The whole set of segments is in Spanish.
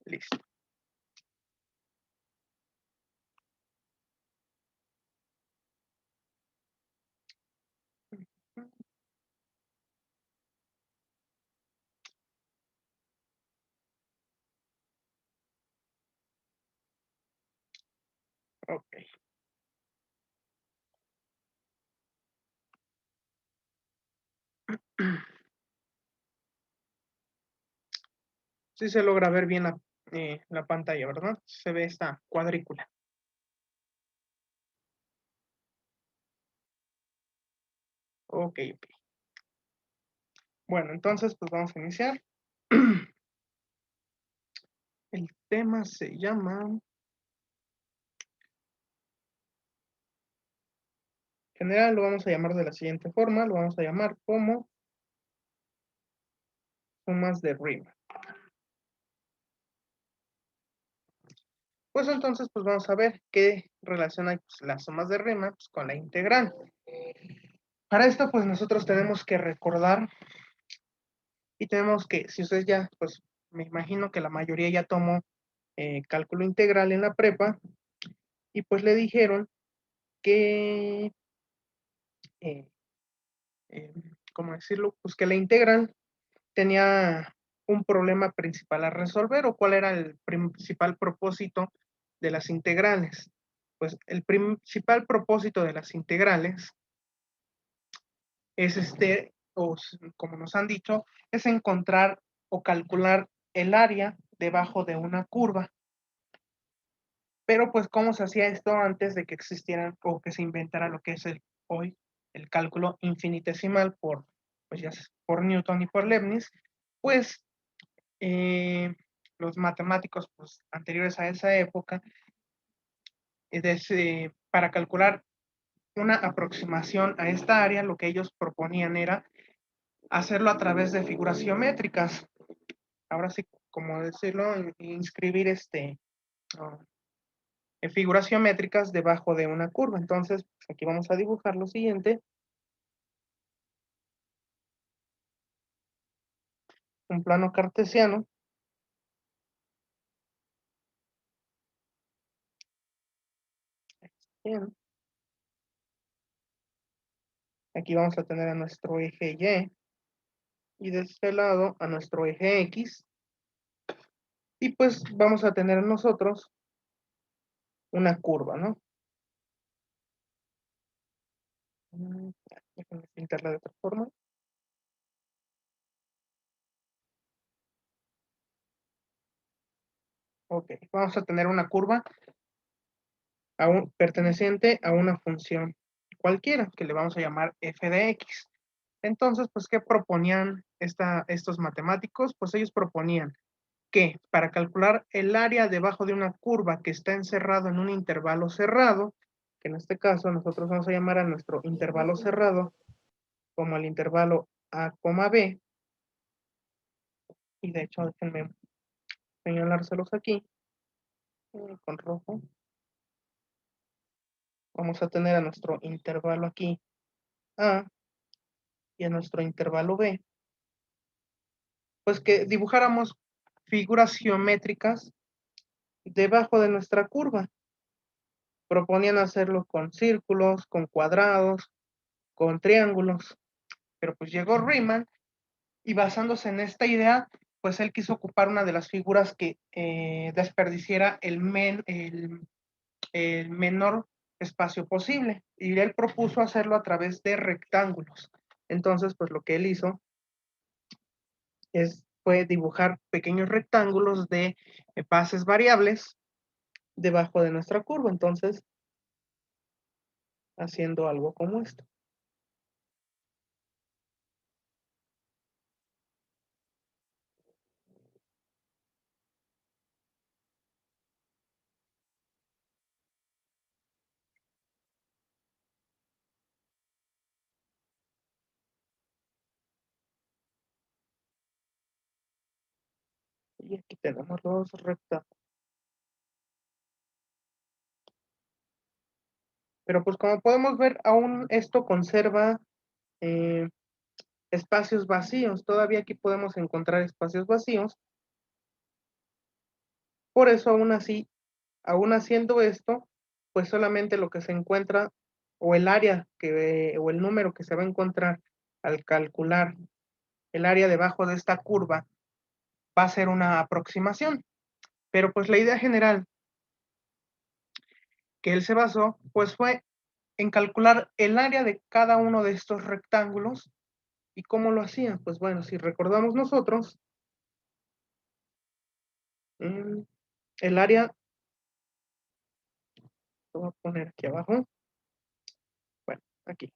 Listo. Ok. Sí se logra ver bien la pantalla, ¿verdad? Se ve esta cuadrícula. Ok, ok. Bueno, entonces pues vamos a iniciar. El tema se llama, en general lo vamos a llamar de la siguiente forma, lo vamos a llamar como sumas de Riemann. Pues entonces pues vamos a ver qué relación hay pues, las sumas de Riemann pues, con la integral. Para esto pues nosotros tenemos que recordar y tenemos que, si ustedes ya, pues me imagino que la mayoría ya tomó cálculo integral en la prepa y pues le dijeron que, eh, eh, ¿cómo decirlo? Pues que la integral tenía un problema principal a resolver o cuál era el principal propósito de las integrales. Pues el principal propósito de las integrales es o como nos han dicho, es encontrar o calcular el área debajo de una curva. Pero pues, ¿cómo se hacía esto antes de que existieran o que se inventara lo que es hoy el cálculo infinitesimal pues ya por Newton y por Leibniz? Pues los matemáticos pues, anteriores a esa época, para calcular una aproximación a esta área, lo que ellos proponían era hacerlo a través de figuras geométricas. Ahora sí, como decirlo, inscribir en figuras geométricas debajo de una curva. Entonces, pues aquí vamos a dibujar lo siguiente. Un plano cartesiano. Bien. Aquí vamos a tener a nuestro eje Y de este lado a nuestro eje X. Y pues vamos a tener nosotros una curva, ¿no? Déjenme pintarla de otra forma. Ok, vamos a tener una curva perteneciente a una función cualquiera, que le vamos a llamar f de x. Entonces, pues, ¿qué proponían estos matemáticos? Pues ellos proponían que para calcular el área debajo de una curva que está encerrado en un intervalo cerrado, que en este caso nosotros vamos a llamar a nuestro intervalo cerrado como el intervalo a, b, y de hecho déjenme señalárselos aquí con rojo. Vamos a tener a nuestro intervalo aquí A y a nuestro intervalo B, pues que dibujáramos figuras geométricas debajo de nuestra curva. Proponían hacerlo con círculos, con cuadrados, con triángulos, pero pues llegó Riemann y basándose en esta idea, pues él quiso ocupar una de las figuras que desperdiciara el menor espacio posible y él propuso hacerlo a través de rectángulos. Entonces, pues lo que él hizo fue dibujar pequeños rectángulos de bases variables debajo de nuestra curva, entonces haciendo algo como esto. Y aquí tenemos los rectángulos. Pero pues como podemos ver, aún esto conserva espacios vacíos. Todavía aquí podemos encontrar espacios vacíos Por eso, aún haciendo esto, pues solamente lo que se encuentra o el área o el número que se va a encontrar al calcular el área debajo de esta curva va a ser una aproximación. Pero pues la idea general que él se basó, pues fue en calcular el área de cada uno de estos rectángulos. ¿Y cómo lo hacía? Pues bueno, si recordamos nosotros, el área, lo voy a poner aquí abajo, bueno, aquí.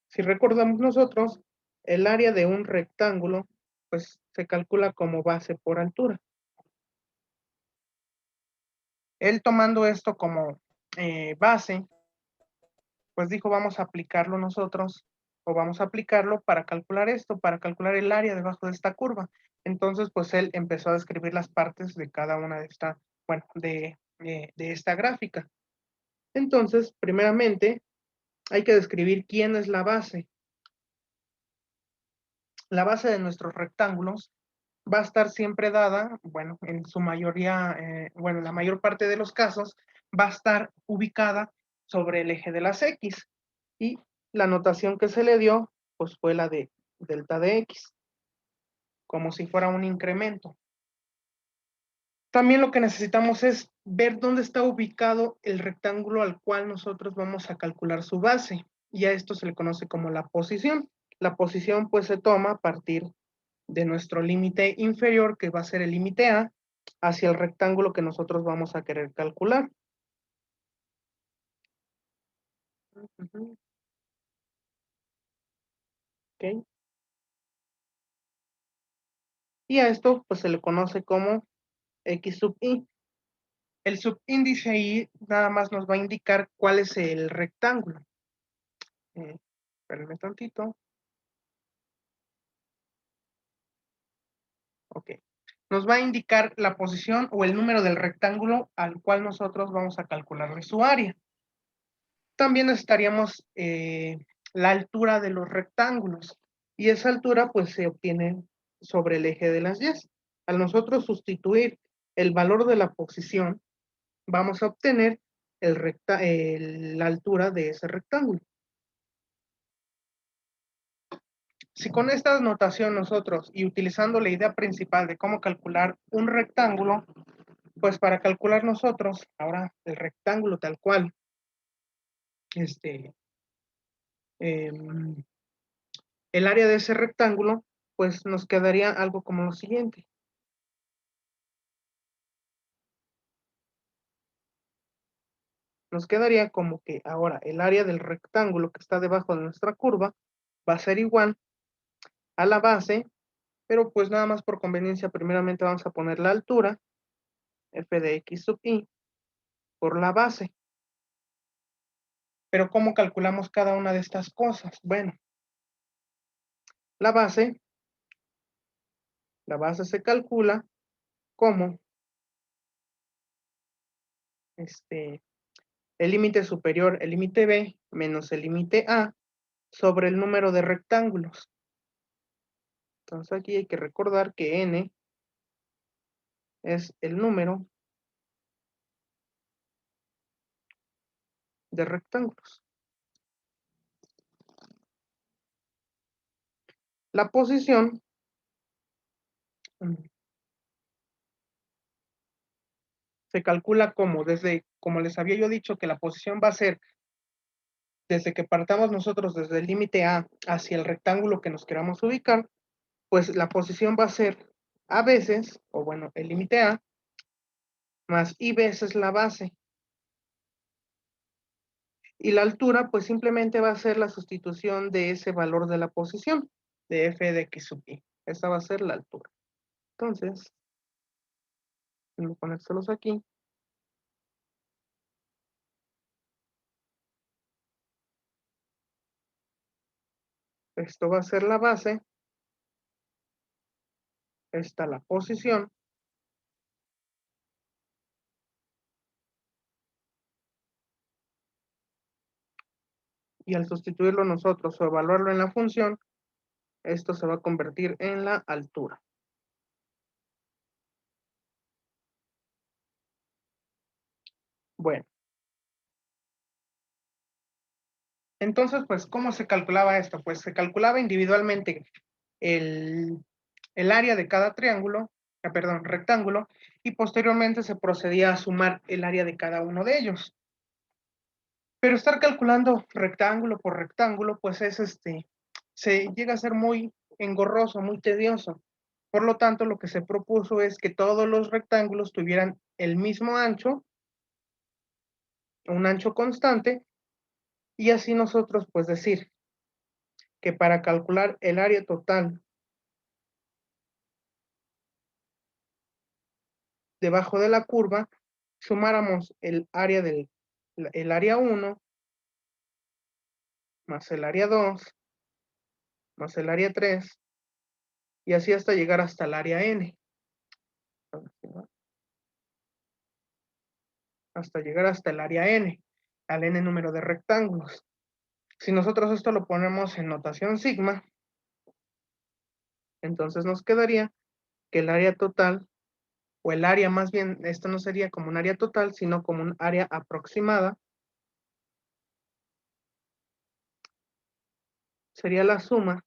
Si recordamos nosotros, el área de un rectángulo, pues se calcula como base por altura. Él tomando esto como base, pues dijo, vamos a aplicarlo nosotros, o vamos a aplicarlo para calcular esto, para calcular el área debajo de esta curva. Entonces, pues él empezó a describir las partes de cada una de esta, bueno, de esta gráfica. Entonces, primeramente, hay que describir quién es la base. La base de nuestros rectángulos va a estar siempre dada, bueno, en su mayoría, bueno, en la mayor parte de los casos, va a estar ubicada sobre el eje de las X. Y la notación que se le dio, pues fue la de delta de X, como si fuera un incremento. También lo que necesitamos es ver dónde está ubicado el rectángulo al cual nosotros vamos a calcular su base. Y a esto se le conoce como la posición. La posición pues se toma a partir de nuestro límite inferior, que va a ser el límite A, hacia el rectángulo que nosotros vamos a querer calcular. ¿Okay? Y a esto pues se le conoce como X sub I. El subíndice ahí nada más nos va a indicar cuál es el rectángulo. Espérenme tantito. Ok. Nos va a indicar la posición o el número del rectángulo al cual nosotros vamos a calcularle su área. También necesitaríamos la altura de los rectángulos. Y esa altura pues se obtiene sobre el eje de las Y. Al nosotros sustituir el valor de la posición, vamos a obtener la altura de ese rectángulo. Si con esta notación nosotros, y utilizando la idea principal de cómo calcular un rectángulo, pues para calcular nosotros ahora el rectángulo tal cual, el área de ese rectángulo, pues nos quedaría algo como lo siguiente. Nos quedaría como que ahora el área del rectángulo que está debajo de nuestra curva va a ser igual a la base, pero pues nada más por conveniencia, primeramente vamos a poner la altura, f de x sub i, por la base. Pero ¿cómo calculamos cada una de estas cosas? Bueno, la base se calcula como el límite superior, el límite b, menos el límite a, sobre el número de rectángulos. Entonces aquí hay que recordar que n es el número de rectángulos. La posición se calcula como les había yo dicho, que la posición va a ser desde que partamos nosotros desde el límite A hacia el rectángulo que nos queramos ubicar, pues la posición va a ser A veces, o bueno, el límite A, más I veces la base. Y la altura, pues simplemente va a ser la sustitución de ese valor de la posición, de f de x sub i. Esa va a ser la altura. Entonces, voy a ponérselos aquí. Esto va a ser la base. Esta la posición. Y al sustituirlo nosotros o evaluarlo en la función, esto se va a convertir en la altura. Bueno, entonces, pues, ¿cómo se calculaba esto? Pues se calculaba individualmente el, el área de cada triángulo, perdón, rectángulo, y posteriormente se procedía a sumar el área de cada uno de ellos. Pero estar calculando rectángulo por rectángulo, pues se llega a ser muy engorroso, muy tedioso. Por lo tanto, lo que se propuso es que todos los rectángulos tuvieran el mismo ancho, un ancho constante, y así nosotros, pues decir que para calcular el área total debajo de la curva, sumáramos el área el área 1 más el área 2 más el área 3 y así hasta llegar hasta el área n. Hasta llegar hasta el área n, al n número de rectángulos. Si nosotros esto lo ponemos en notación sigma, entonces nos quedaría que el área total, o el área más bien, esto no sería como un área total, sino como un área aproximada, sería la suma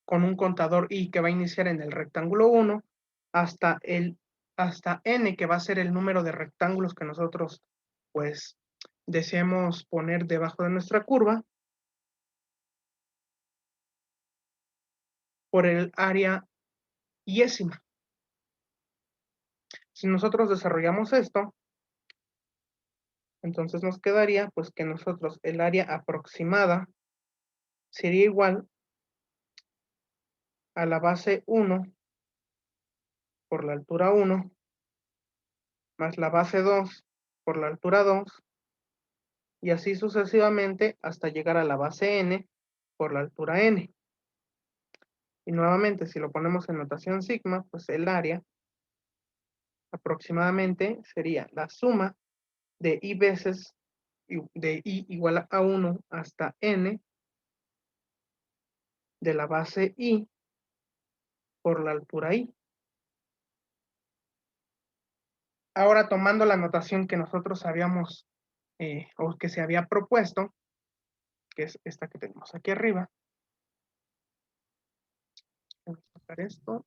con un contador i que va a iniciar en el rectángulo 1 hasta n, que va a ser el número de rectángulos que nosotros pues deseemos poner debajo de nuestra curva, por el área iésima. Si nosotros desarrollamos esto, entonces nos quedaría pues que nosotros el área aproximada sería igual a la base 1 por la altura 1 más la base 2 por la altura 2 y así sucesivamente hasta llegar a la base n por la altura n. Y nuevamente, si lo ponemos en notación sigma, pues el área aproximadamente sería la suma de i veces de i igual a 1 hasta n de la base i por la altura i. Ahora tomando la notación que nosotros habíamos o que se había propuesto, que es esta que tenemos aquí arriba. Vamos a sacar esto.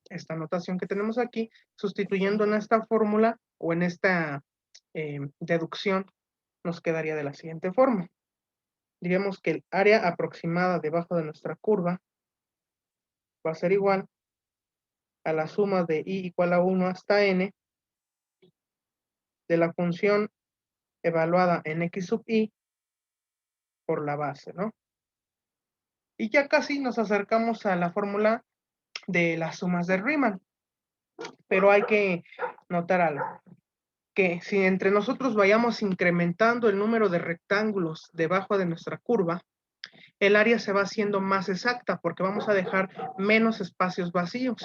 Esta notación que tenemos aquí, sustituyendo en esta fórmula o en esta deducción, nos quedaría de la siguiente forma. Diríamos que el área aproximada debajo de nuestra curva va a ser igual a la suma de i igual a 1 hasta n de la función evaluada en x sub i por la base, ¿no? Y ya casi nos acercamos a la fórmula de las sumas de Riemann, pero hay que notar algo, que si entre nosotros vayamos incrementando el número de rectángulos debajo de nuestra curva, el área se va haciendo más exacta porque vamos a dejar menos espacios vacíos.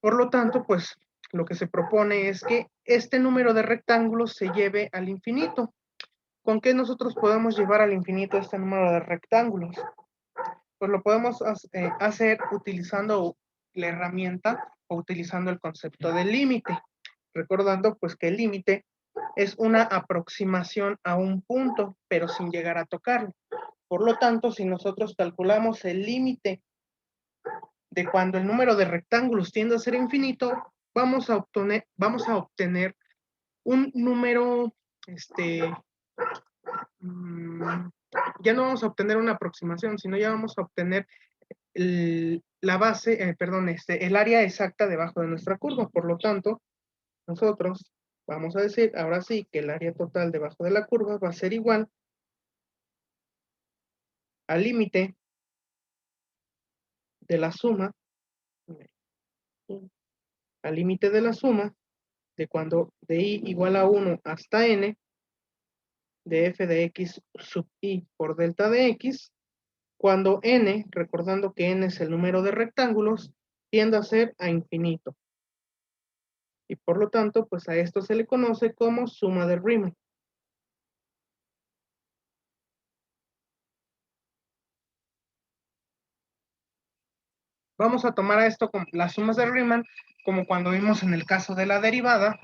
Por lo tanto, pues lo que se propone es que este número de rectángulos se lleve al infinito. ¿Con qué nosotros podemos llevar al infinito este número de rectángulos? Pues lo podemos hacer utilizando la herramienta o utilizando el concepto del límite. Recordando pues que el límite es una aproximación a un punto, pero sin llegar a tocarlo. Por lo tanto, si nosotros calculamos el límite de cuando el número de rectángulos tiende a ser infinito, vamos a obtener un número, ya no vamos a obtener una aproximación, sino ya vamos a obtener la base, perdón, el área exacta debajo de nuestra curva. Por lo tanto, nosotros vamos a decir ahora sí que el área total debajo de la curva va a ser igual al límite de la suma, al límite de la suma de cuando de i igual a 1 hasta n de f de x sub i por delta de x, cuando n, recordando que n es el número de rectángulos, tiende a ser a infinito. Y por lo tanto, pues a esto se le conoce como suma de Riemann. Vamos a tomar a esto con las sumas de Riemann, como cuando vimos en el caso de la derivada,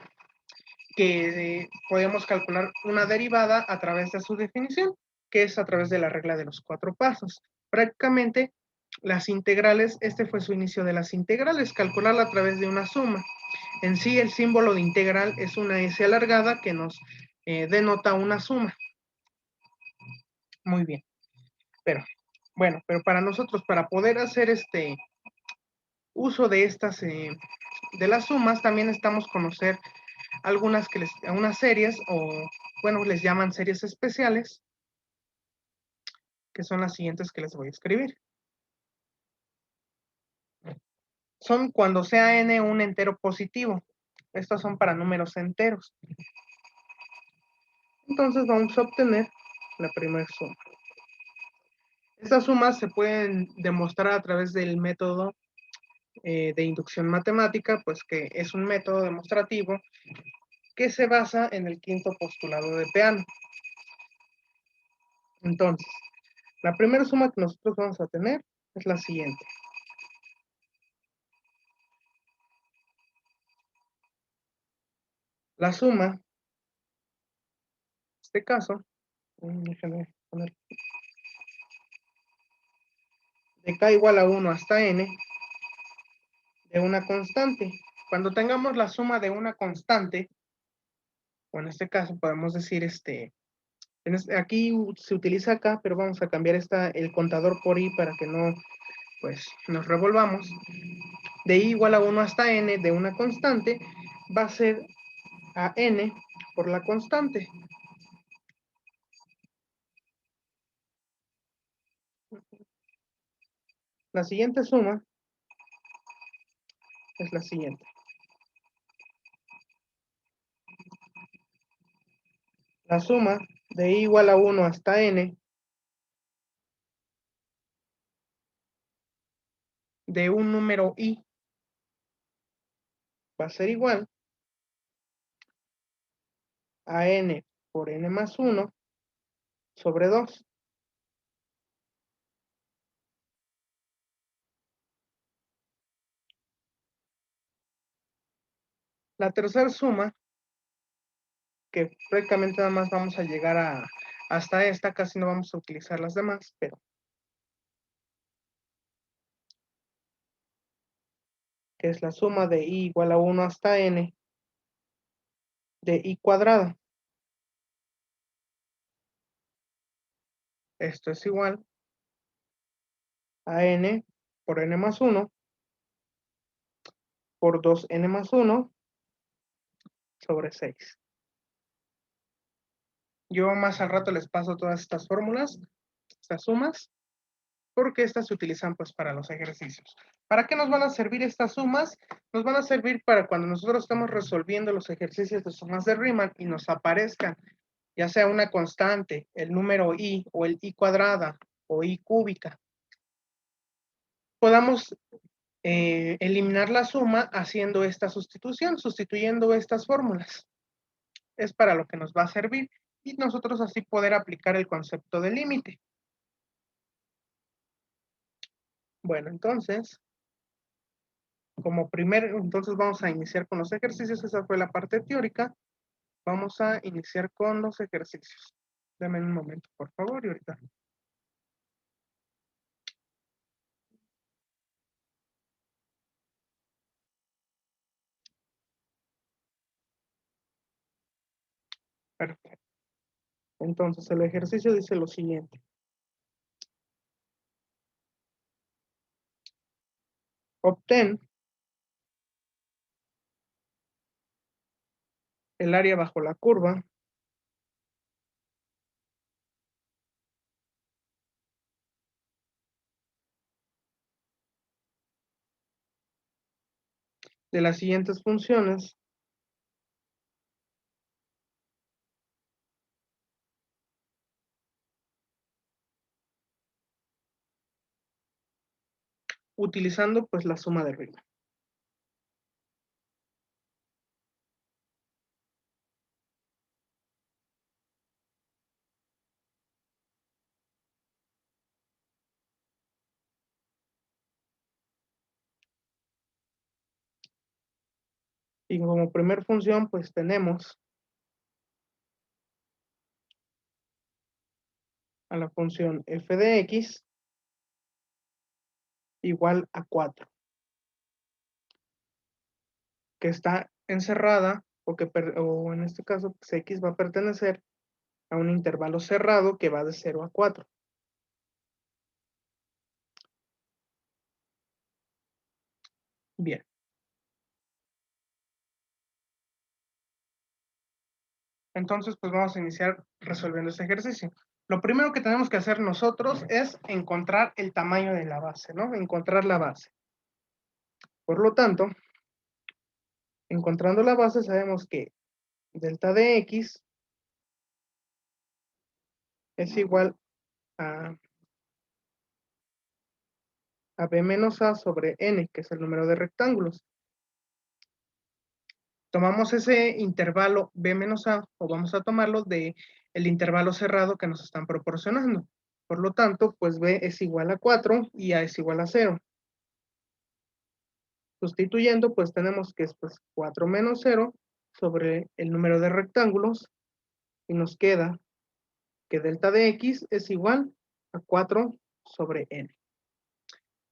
que podemos calcular una derivada a través de su definición, que es a través de la regla de los 4 pasos. Prácticamente, las integrales, este fue su inicio de las integrales, calcularla a través de una suma. En sí, el símbolo de integral es una S alargada que nos denota una suma. Muy bien. Pero, bueno, pero para nosotros, para poder hacer este uso de estas, de las sumas, también necesitamos conocer algunas series, o bueno, les llaman series especiales, que son las siguientes que les voy a escribir. Son cuando sea n un entero positivo. Estos son para números enteros. Entonces vamos a obtener la primera suma. Estas sumas se pueden demostrar a través del método de inducción matemática, pues que es un método demostrativo que se basa en el quinto postulado de Peano. Entonces, la primera suma que nosotros vamos a tener es la siguiente. La suma, en este caso, déjenme poner, de k igual a 1 hasta n, de una constante. Cuando tengamos la suma de una constante, o en este caso podemos decir, aquí se utiliza acá, pero vamos a cambiar el contador por i para que no, pues, nos revolvamos. De i igual a 1 hasta n de una constante va a ser a n por la constante. La siguiente suma es la siguiente. La suma de i igual a 1 hasta n de un número i va a ser igual a n por n más 1 sobre 2. La tercera suma, que prácticamente nada más vamos a llegar hasta esta, casi no vamos a utilizar las demás, pero que es la suma de i igual a 1 hasta n de i cuadrada. Esto es igual a n por n más 1 por 2n más 1 sobre 6. Yo más al rato les paso todas estas fórmulas, estas sumas, porque estas se utilizan pues para los ejercicios. ¿Para qué nos van a servir estas sumas? Nos van a servir para cuando nosotros estamos resolviendo los ejercicios de sumas de Riemann y nos aparezcan ya sea una constante, el número i o el i cuadrada o i cúbica, podamos eliminar la suma haciendo esta sustitución, sustituyendo estas fórmulas. Es para lo que nos va a servir y nosotros así poder aplicar el concepto de límite. Bueno, entonces, entonces vamos a iniciar con los ejercicios. Esa fue la parte teórica. Vamos a iniciar con los ejercicios. Dame un momento, por favor, y ahorita. Perfecto. Entonces, el ejercicio dice lo siguiente. Obtén el área bajo la curva de las siguientes funciones utilizando pues la suma de Riemann. Y como primer función, pues tenemos a la función f de x igual a 4, que está encerrada, o en este caso, pues x va a pertenecer a un intervalo cerrado que va de 0 a 4. Bien. Entonces, pues vamos a iniciar resolviendo este ejercicio. Lo primero que tenemos que hacer nosotros es encontrar el tamaño de la base, ¿no? Encontrar la base. Por lo tanto, encontrando la base, sabemos que delta de x es igual a, b menos a sobre n, que es el número de rectángulos. Tomamos ese intervalo b menos a, o vamos a tomarlo de el intervalo cerrado que nos están proporcionando. Por lo tanto, pues b es igual a 4 y a es igual a 0. Sustituyendo, pues tenemos que es pues, 4 menos 0 sobre el número de rectángulos y nos queda que delta de x es igual a 4 sobre n.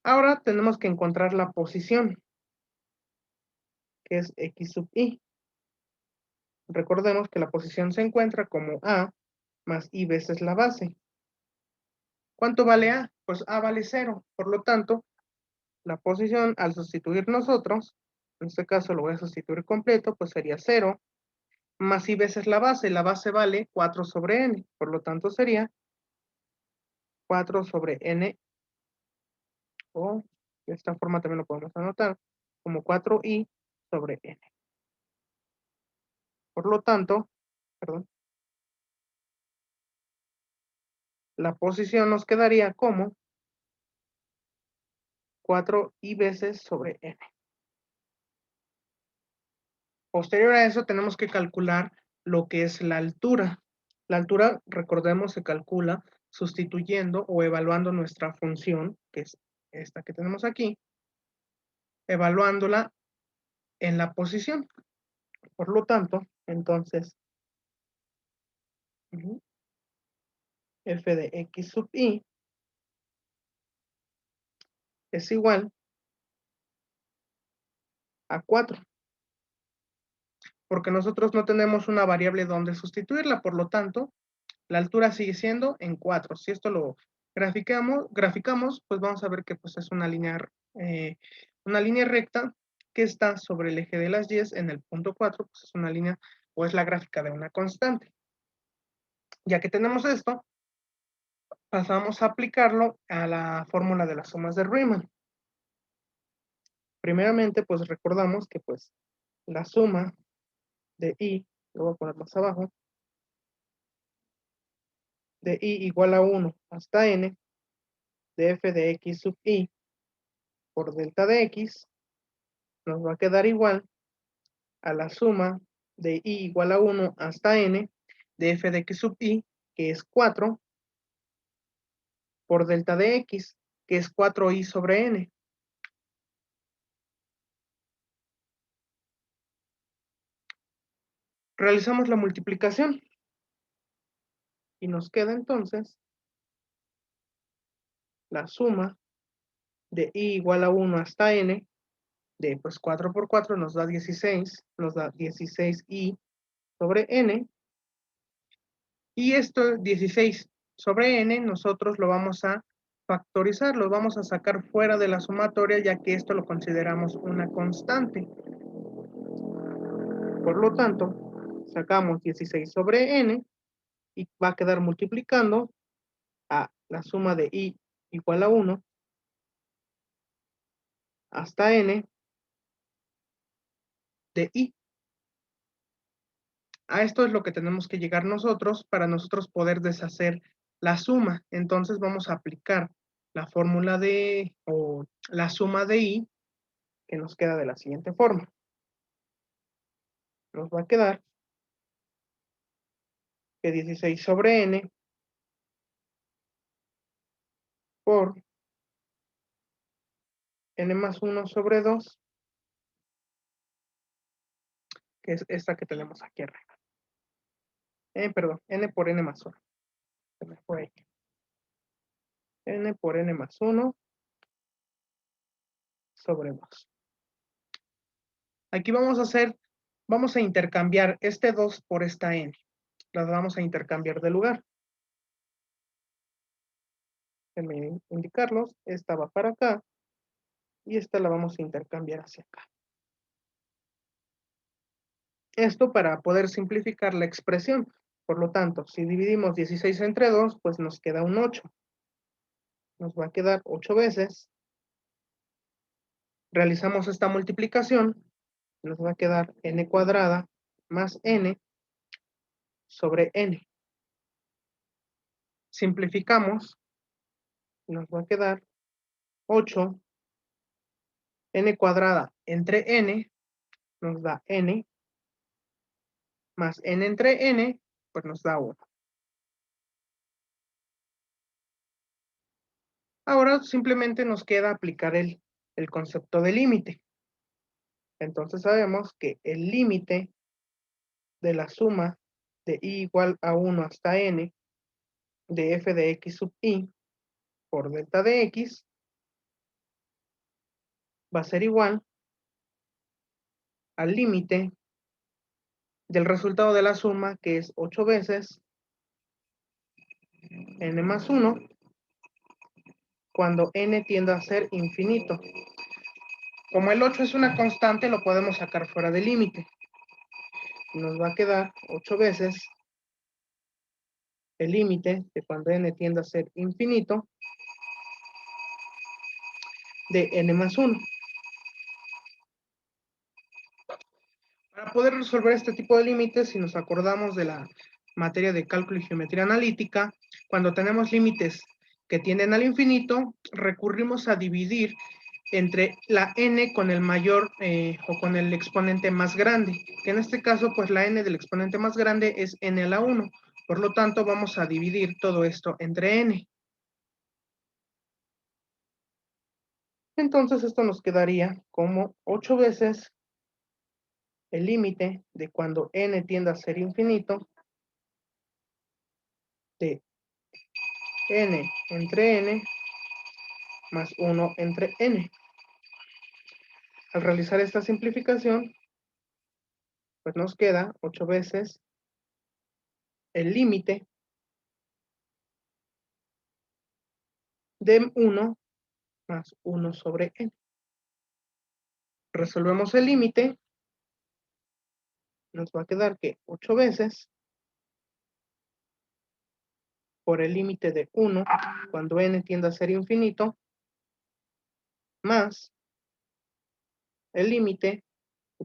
Ahora tenemos que encontrar la posición, que es x sub i. Recordemos que la posición se encuentra como a más i veces la base. ¿Cuánto vale a? Pues a vale 0. Por lo tanto, la posición al sustituir nosotros, en este caso lo voy a sustituir completo, pues sería 0 más i veces la base vale 4 sobre n, por lo tanto sería 4 sobre n, o de esta forma también lo podemos anotar, como 4i sobre n. Por lo tanto, perdón, la posición nos quedaría como 4i veces sobre n. Posterior a eso tenemos que calcular lo que es la altura. La altura, recordemos, se calcula sustituyendo o evaluando nuestra función, que es esta que tenemos aquí, evaluándola en la posición. Por lo tanto, entonces, f de x sub i es igual a 4, porque nosotros no tenemos una variable donde sustituirla, por lo tanto, la altura sigue siendo en 4. Si esto lo graficamos, pues vamos a ver que pues, es una línea recta que está sobre el eje de las y en el punto 4, pues es una línea o es la gráfica de una constante. Ya que tenemos esto, pasamos a aplicarlo a la fórmula de las sumas de Riemann. Primeramente, pues recordamos que pues la suma de i, lo voy a poner más abajo, de i igual a 1 hasta n de f de x sub i por delta de x nos va a quedar igual a la suma de i igual a 1 hasta n de f de x sub i, que es 4, por delta de x, que es 4i sobre n. Realizamos la multiplicación y nos queda entonces la suma de i igual a 1 hasta n de pues 4 por 4 nos da 16, nos da 16i sobre n, y esto 16 sobre n nosotros lo vamos a factorizar, lo vamos a sacar fuera de la sumatoria, ya que esto lo consideramos una constante. Por lo tanto, sacamos 16 sobre n y va a quedar multiplicando a la suma de i igual a 1 hasta n de i. A esto es lo que tenemos que llegar nosotros para nosotros poder deshacer la suma. Entonces vamos a aplicar la fórmula o la suma de i, que nos queda de la siguiente forma. Nos va a quedar que 16 sobre n por n más 1 sobre 2 que es esta que tenemos aquí arriba. Perdón, n por n más 1. Se me fue ahí. N por n más 1 sobre 2. Aquí vamos a intercambiar este 2 por esta n. Las vamos a intercambiar de lugar. Déjenme indicarlos. Esta va para acá y esta la vamos a intercambiar hacia acá. Esto para poder simplificar la expresión. Por lo tanto, si dividimos 16 entre 2, pues nos queda un 8. Nos va a quedar 8 veces. Realizamos esta multiplicación. Nos va a quedar n cuadrada más n sobre n. Simplificamos. Nos va a quedar 8 n cuadrada entre n nos da n, más n entre n, pues nos da 1. Ahora simplemente nos queda aplicar el concepto de límite. Entonces sabemos que el límite de la suma de i igual a 1 hasta n de f de x sub i por delta de x va a ser igual al límite del resultado de la suma, que es 8 veces n más 1, cuando n tiende a ser infinito. Como el 8 es una constante, lo podemos sacar fuera del límite. Nos va a quedar 8 veces el límite de cuando n tiende a ser infinito de n más 1. Para poder resolver este tipo de límites, si nos acordamos de la materia de cálculo y geometría analítica, cuando tenemos límites que tienden al infinito, recurrimos a dividir entre la n con el mayor o con el exponente más grande, que en este caso, pues la n del exponente más grande es n a la 1. Por lo tanto, vamos a dividir todo esto entre n. Entonces, esto nos quedaría como 8 veces el límite de cuando n tiende a ser infinito de n entre n más 1 entre n. Al realizar esta simplificación, pues nos queda 8 veces el límite de 1 más 1 sobre n. Resolvemos el límite, nos va a quedar que 8 veces por el límite de 1 cuando n tiende a ser infinito, más el límite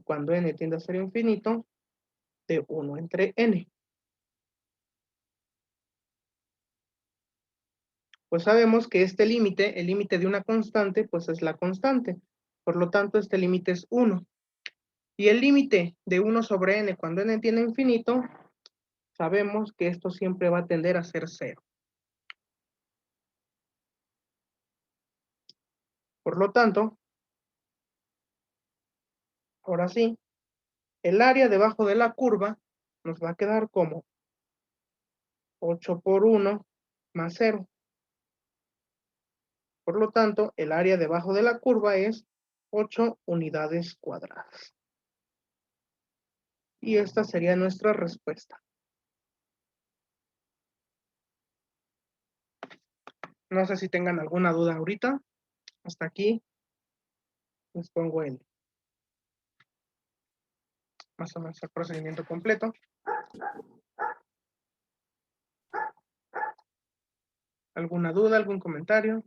cuando n tiende a ser infinito de 1 entre n. Pues sabemos que este límite, el límite de una constante, pues es la constante. Por lo tanto, este límite es 1. Y el límite de 1 sobre n cuando n tiende a infinito, sabemos que esto siempre va a tender a ser 0. Por lo tanto, ahora sí, el área debajo de la curva nos va a quedar como 8 por 1 más 0. Por lo tanto, el área debajo de la curva es 8 unidades cuadradas. Y esta sería nuestra respuesta. No sé si tengan alguna duda ahorita. Hasta aquí les pongo más o menos el procedimiento completo. ¿Alguna duda, algún comentario?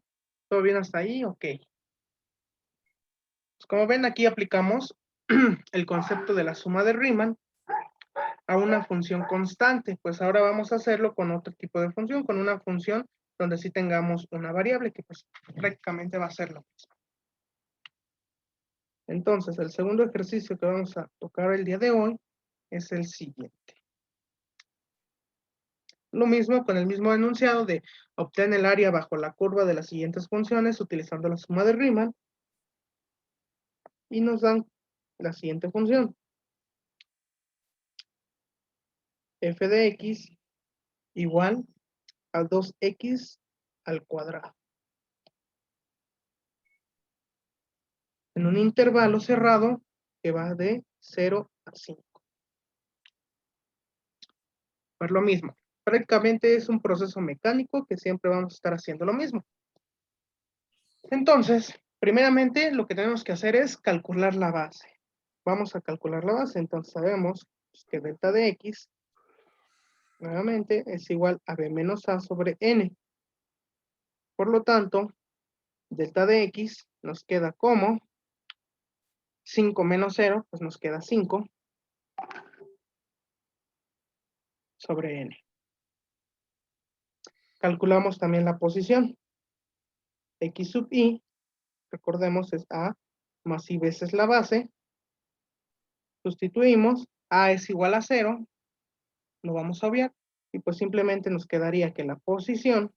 ¿Todo bien hasta ahí? Ok. Pues como ven, aquí aplicamos el concepto de la suma de Riemann a una función constante. Pues ahora vamos a hacerlo con otro tipo de función, con una función donde sí tengamos una variable que pues prácticamente va a ser lo mismo. Entonces, el segundo ejercicio que vamos a tocar el día de hoy es el siguiente. Lo mismo con el mismo enunciado de obtener el área bajo la curva de las siguientes funciones utilizando la suma de Riemann y nos dan la siguiente función. f de x igual a 2x al cuadrado. En un intervalo cerrado que va de 0 a 5. Pues lo mismo. Prácticamente es un proceso mecánico que siempre vamos a estar haciendo lo mismo. Entonces, primeramente lo que tenemos que hacer es calcular la base. Vamos a calcular la base, entonces sabemos que delta de x, nuevamente, es igual a b menos a sobre n. Por lo tanto, delta de x nos queda como 5 menos 0, pues nos queda 5 sobre n. Calculamos también la posición. X sub i, recordemos, es a más i veces la base. Sustituimos, a es igual a 0, lo vamos a obviar, y pues simplemente nos quedaría que la posición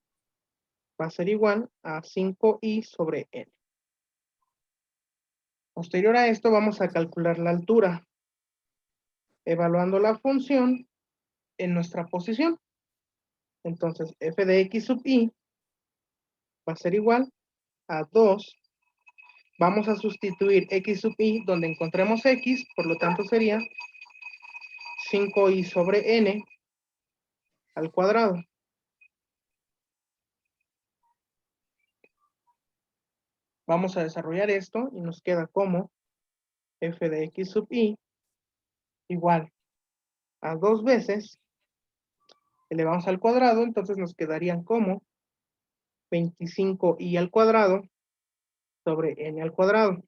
va a ser igual a 5i sobre n. Posterior a esto vamos a calcular la altura, evaluando la función en nuestra posición. Entonces, f de x sub i va a ser igual a 2. Vamos a sustituir x sub i donde encontremos x, por lo tanto sería 5i sobre n al cuadrado. Vamos a desarrollar esto y nos queda como f de x sub i igual a 2 veces, elevamos al cuadrado, entonces nos quedarían como 25i al cuadrado sobre n al cuadrado.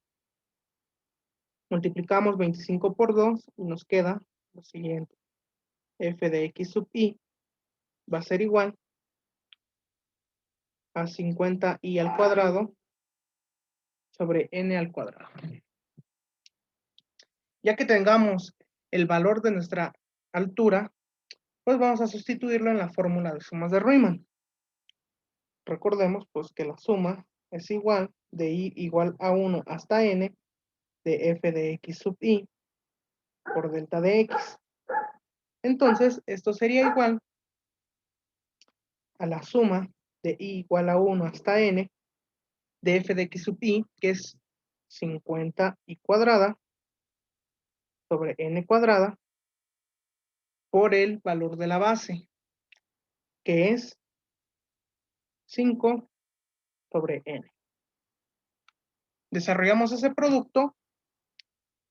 Multiplicamos 25 por 2 y nos queda lo siguiente. F de x sub i va a ser igual a 50i al cuadrado sobre n al cuadrado. Ya que tengamos el valor de nuestra altura, pues vamos a sustituirlo en la fórmula de sumas de Riemann. Recordemos pues que la suma es igual de i igual a 1 hasta n de f de x sub i por delta de x. Entonces, esto sería igual a la suma de i igual a 1 hasta n de f de x sub i, que es 50i cuadrada sobre n cuadrada por el valor de la base, que es 5 sobre n. Desarrollamos ese producto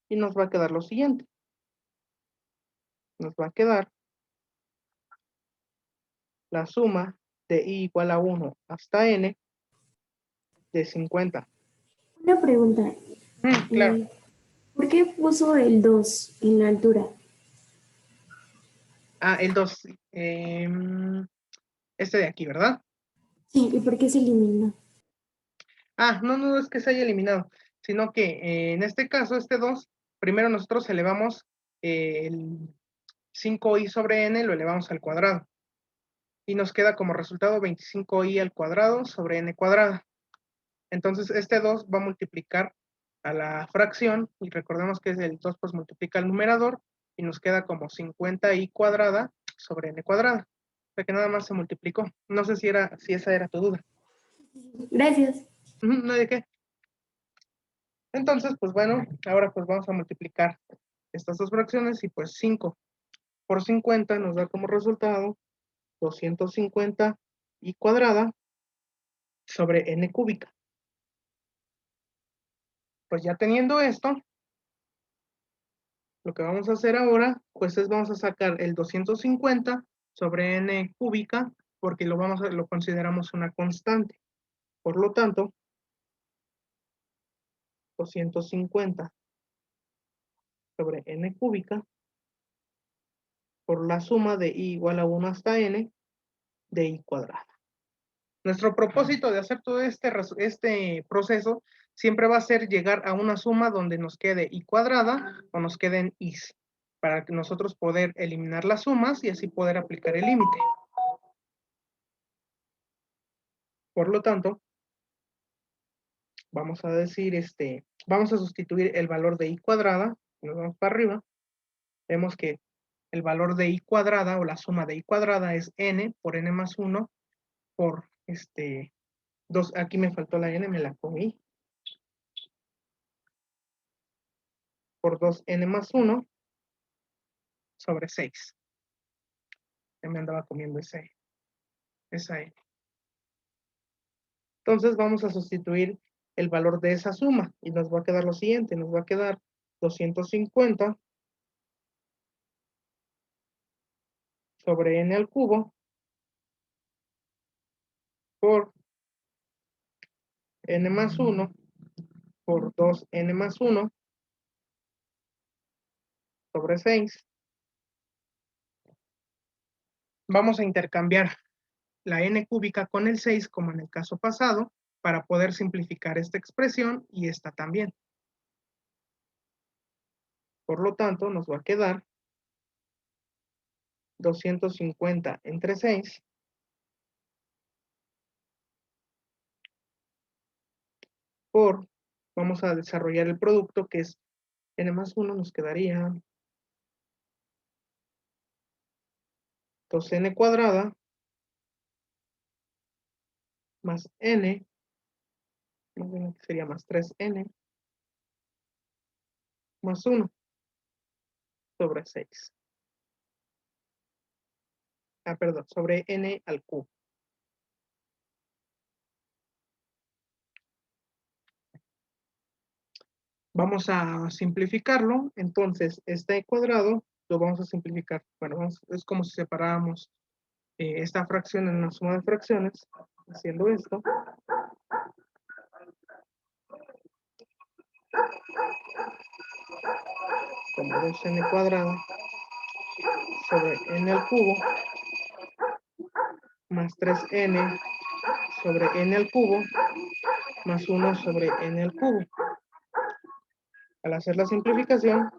y nos va a quedar lo siguiente. Nos va a quedar la suma de i igual a 1 hasta n de 50. Una pregunta. Claro. ¿Por qué puso el 2 en la altura? Ah, el 2. Este de aquí, ¿verdad? Sí, ¿y por qué se eliminó? Ah, no es que se haya eliminado, sino que en este caso, este 2, primero nosotros elevamos el 5i sobre n, lo elevamos al cuadrado. Y nos queda como resultado 25i al cuadrado sobre n cuadrada. Entonces, este 2 va a multiplicar a la fracción, y recordemos que el 2 pues multiplica al numerador, y nos queda como 50i cuadrada sobre n cuadrada. O sea que nada más se multiplicó. No sé si esa era tu duda. Gracias. No hay de qué. Entonces, pues bueno, ahora pues vamos a multiplicar estas dos fracciones y pues 5 por 50 nos da como resultado 250 y cuadrada sobre n cúbica. Pues ya teniendo esto, lo que vamos a hacer ahora, pues es vamos a sacar el 250 sobre n cúbica, porque lo consideramos una constante. Por lo tanto, 250 sobre n cúbica por la suma de i igual a 1 hasta n de i cuadrada. Nuestro propósito de hacer todo este proceso siempre va a ser llegar a una suma donde nos quede i cuadrada o nos queden i's, para que nosotros poder eliminar las sumas y así poder aplicar el límite. Por lo tanto, vamos a decir, vamos a sustituir el valor de i cuadrada, nos vamos para arriba, vemos que el valor de i cuadrada o la suma de i cuadrada es n por n más 1 por 2, aquí me faltó la n, me la comí, por 2n más 1 sobre 6. Ya me andaba comiendo esa n. Entonces vamos a sustituir el valor de esa suma y nos va a quedar lo siguiente, nos va a quedar 250 sobre n al cubo por n más 1 por 2n más 1 sobre 6. Vamos a intercambiar la n cúbica con el 6, como en el caso pasado, para poder simplificar esta expresión y esta también. Por lo tanto, nos va a quedar 250 entre 6 por, vamos a desarrollar el producto que es n más 1, nos quedaría 2n cuadrada más n, sería más 3n, más 1 sobre 6. Perdón, sobre n al cubo. Vamos a simplificarlo, entonces este cuadrado lo vamos a simplificar. Bueno, es como si separáramos esta fracción en una suma de fracciones, haciendo esto. Como 2n cuadrado sobre n al cubo más 3n sobre n al cubo más 1 sobre n al cubo. Al hacer la simplificación,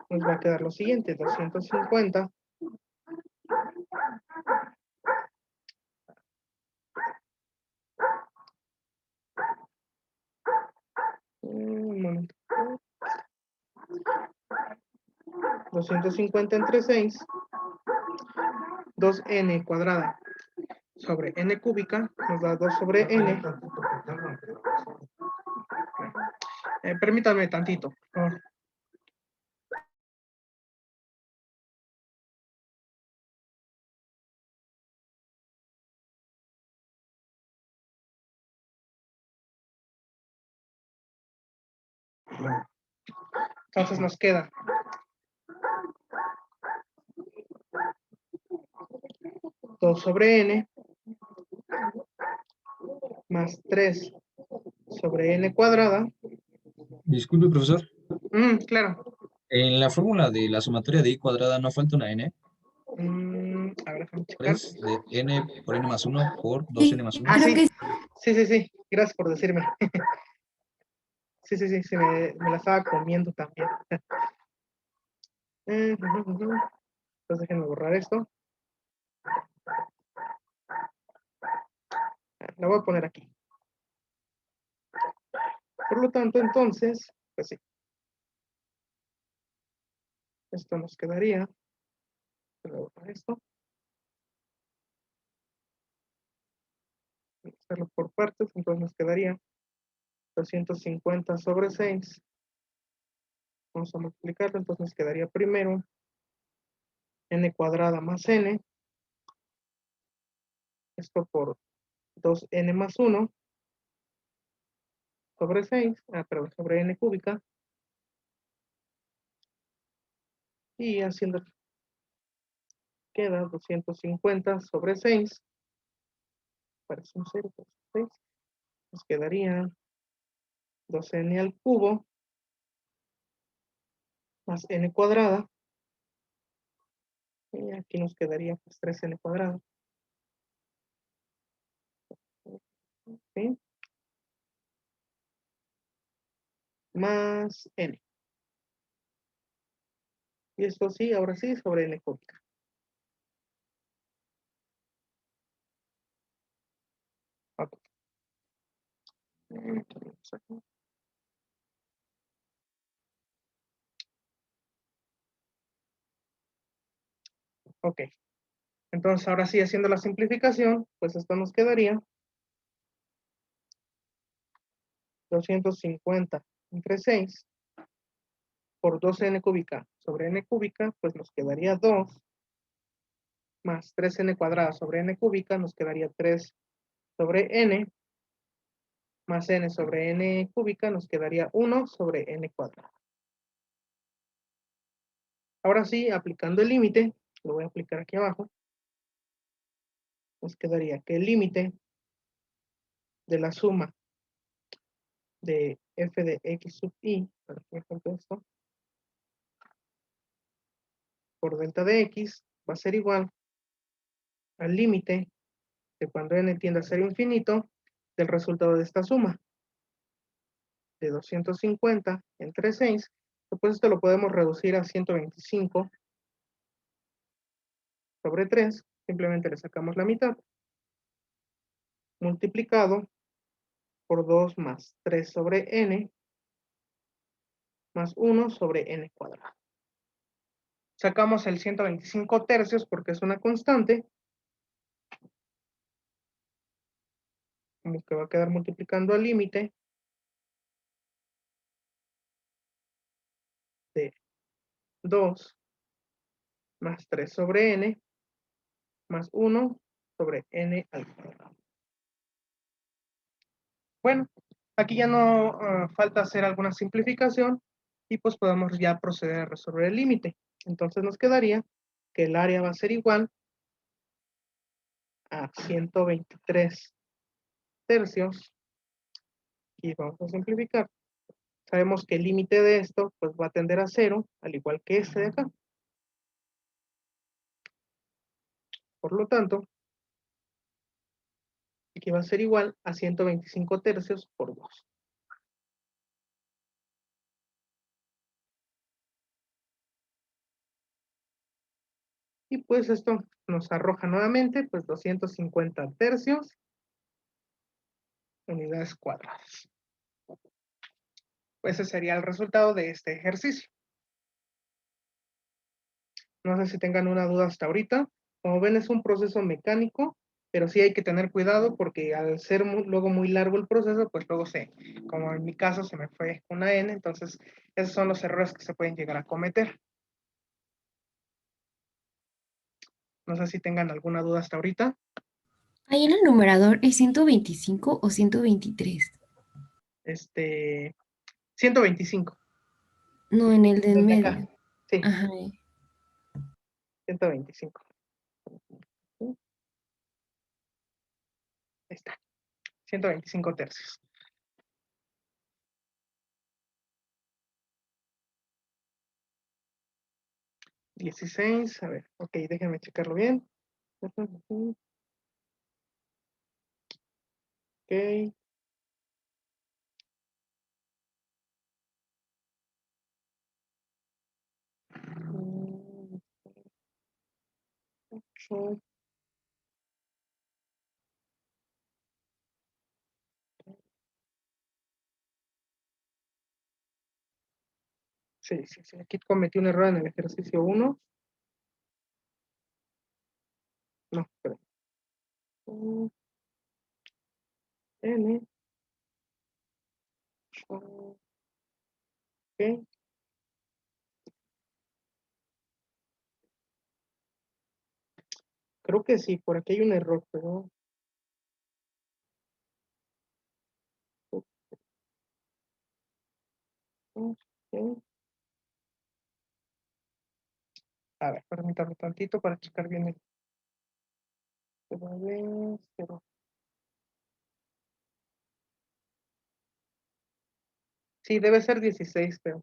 nos va a quedar lo siguiente, 250 un momento, 250 entre 6, 2n cuadrada sobre n cúbica, nos da 2 sobre n. Permítanme tantito, por favor. Entonces nos queda 2 sobre n más 3 sobre n cuadrada. Disculpe, profesor. Claro. En la fórmula de la sumatoria de i cuadrada no falta una n. A ver, déjame checar. Es de n por n más 1 por 2n Sí, más 1. Ah, creo sí. que Sí. Gracias por decirme. Sí, se me la estaba comiendo también. Entonces déjenme borrar esto. La voy a poner aquí. Por lo tanto, entonces, pues sí. Esto nos quedaría. Voy a borrar esto. Voy a hacerlo por partes, entonces nos quedaría 250 sobre 6. Vamos a multiplicarlo, entonces nos quedaría primero n cuadrada más n. Esto por 2n más 1 sobre 6, perdón, sobre n cúbica. Y haciendo, queda 250 sobre 6. Parece un 0, 6. Nos quedaría 2n al cubo más n cuadrada. Y aquí nos quedaría pues 3n cuadrado. ¿Sí? Más n. Y esto sí, ahora sí, sobre n cúbica. Ok. Ok. Entonces, ahora sí, haciendo la simplificación, pues esto nos quedaría 250 entre 6 por 2n cúbica sobre n cúbica, pues nos quedaría 2 más 3n cuadrada sobre n cúbica, nos quedaría 3 sobre n, más n sobre n cúbica, nos quedaría 1 sobre n cuadrada. Ahora sí, aplicando el límite, lo voy a aplicar aquí abajo, nos quedaría que el límite de la suma de f de x sub i, por ejemplo esto, por delta de x, va a ser igual al límite de cuando n tiende a ser infinito del resultado de esta suma de 250 entre 6. Después esto lo podemos reducir a 125 sobre 3, simplemente le sacamos la mitad, multiplicado por 2 más 3 sobre n, más 1 sobre n cuadrado. Sacamos el 125 tercios porque es una constante, como que va a quedar multiplicando al límite de 2 más 3 sobre n, más 1 sobre n al cuadrado. Bueno, aquí ya no falta hacer alguna simplificación y pues podemos ya proceder a resolver el límite. Entonces nos quedaría que el área va a ser igual a 123 tercios y vamos a simplificar. Sabemos que el límite de esto pues va a tender a 0, al igual que este de acá. Por lo tanto, aquí va a ser igual a 125 tercios por 2. Y pues esto nos arroja nuevamente pues 250 tercios unidades cuadradas. Pues ese sería el resultado de este ejercicio. No sé si tengan una duda hasta ahorita. Como ven, es un proceso mecánico, pero sí hay que tener cuidado porque al ser luego muy largo el proceso, pues luego como en mi caso, se me fue una n, entonces esos son los errores que se pueden llegar a cometer. No sé si tengan alguna duda hasta ahorita. Ahí en el numerador es 125 o 123. 125. No, en el de en Desde acá. medio. Sí, Ajá. 125. Ahí está. 125 tercios. $16, a ver, ok, déjenme checarlo bien. Ok. Ocho. Sí, aquí cometí un error en el ejercicio 1. No, espera. N. Ok. Creo que sí, por aquí hay un error, pero... ok. A ver, permítame tantito para checar bien el... Pero... Sí, debe ser 16, pero...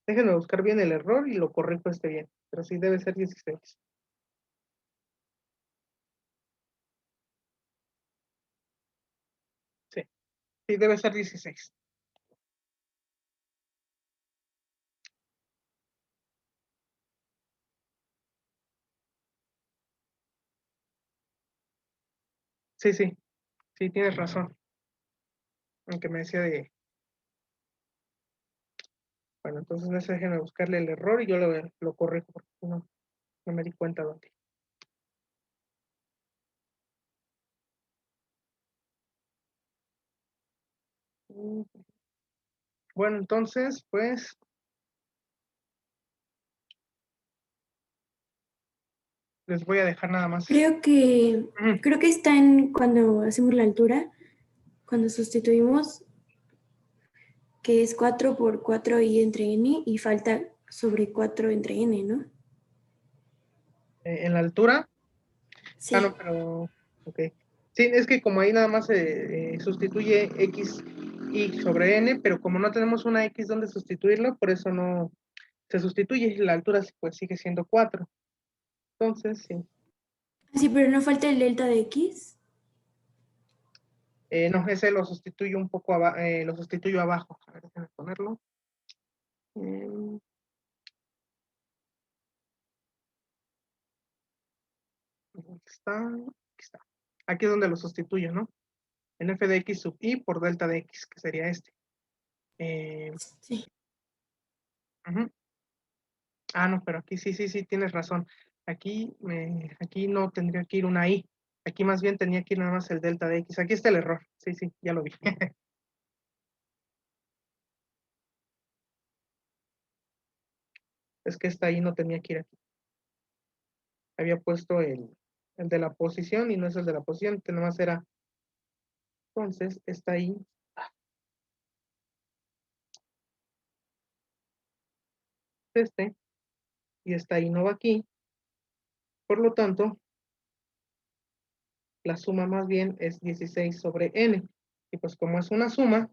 Déjenme buscar bien el error y lo corrijo bien. Pero sí debe ser 16. Sí, sí debe ser 16. Sí, sí, tienes razón. Aunque me decía de... Bueno, entonces déjenme buscarle el error y yo lo corrijo porque no me di cuenta dónde. Bueno, entonces, pues, les voy a dejar nada más. Creo que Ujú. está en cuando hacemos la altura, cuando sustituimos, que es 4 por 4 y entre n y falta sobre 4 entre n, ¿no? En la altura. Sí. No, pero, ok. Sí, es que como ahí nada más se sustituye x y sobre n, pero como no tenemos una x donde sustituirlo, por eso no se sustituye. La altura pues sigue siendo 4. Entonces, sí. Sí, pero no falta el delta de x. No, ese lo sustituyo un poco lo sustituyo abajo. A ver, déjame ponerlo. Aquí está, aquí está. Aquí es donde lo sustituyo, ¿no? En f de x sub i por delta de x, que sería este. Sí. Ujú. No, pero aquí sí, tienes razón. Aquí no tendría que ir una i. Aquí más bien tenía que ir nada más el delta de x. Aquí está el error. Sí, ya lo vi. Es que esta i no tenía que ir aquí. Había puesto el de la posición y no es el de la posición, que nada más era. Entonces, esta i, este, y esta i no va aquí. Por lo tanto, la suma más bien es 16 sobre n. Y pues como es una suma,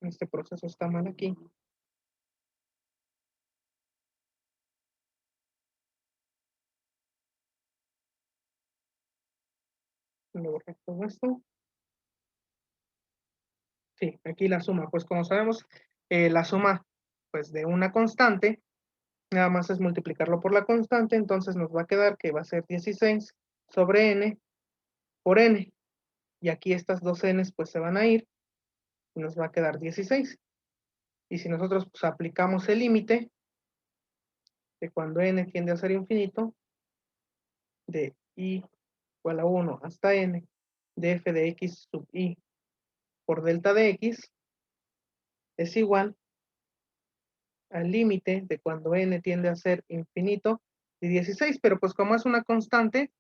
este proceso está mal aquí. Luego todo esto. Sí, aquí la suma. Pues como sabemos, la suma pues de una constante, nada más es multiplicarlo por la constante, entonces nos va a quedar que va a ser 16 sobre n por n. Y aquí estas dos n's pues se van a ir y nos va a quedar 16. Y si nosotros pues, aplicamos el límite de cuando n tiende a ser infinito, de i igual a 1 hasta n, de f de x sub i por delta de x, es igual al límite de cuando n tiende a ser infinito de 16, pero pues como es una constante,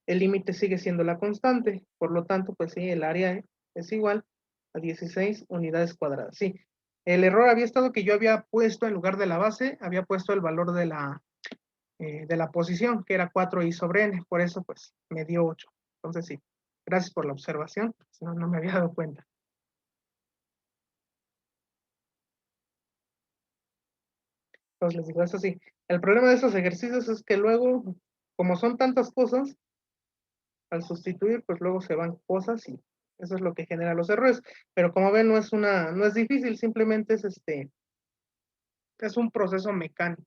el límite sigue siendo la constante, por lo tanto, pues sí, el área es igual a 16 unidades cuadradas. Sí, el error había estado que yo había puesto en lugar de la base, había puesto el valor de la posición, que era 4i sobre n, por eso pues me dio 8. Entonces sí, gracias por la observación, no me había dado cuenta. Entonces les digo, eso sí, el problema de estos ejercicios es que luego, como son tantas cosas, al sustituir, pues luego se van cosas y eso es lo que genera los errores. Pero como ven, no es difícil, simplemente es un proceso mecánico,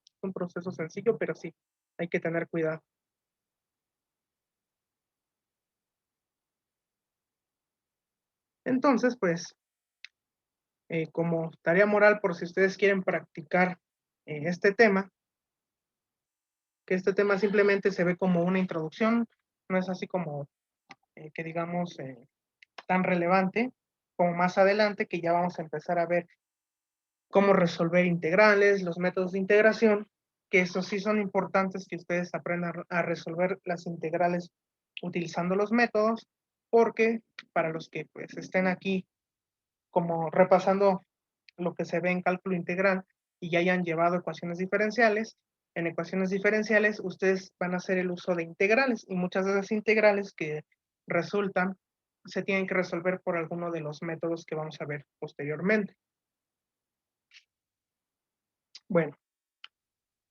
es un proceso sencillo, pero sí, hay que tener cuidado. Entonces, pues, como tarea moral, por si ustedes quieren practicar este tema, que este tema simplemente se ve como una introducción, no es así como que digamos tan relevante como más adelante, que ya vamos a empezar a ver cómo resolver integrales, los métodos de integración, que esos sí son importantes que ustedes aprendan a resolver las integrales utilizando los métodos, porque para los que pues estén aquí como repasando lo que se ve en cálculo integral y ya hayan llevado ecuaciones diferenciales, en ecuaciones diferenciales ustedes van a hacer el uso de integrales y muchas de esas integrales que resultan se tienen que resolver por alguno de los métodos que vamos a ver posteriormente. Bueno,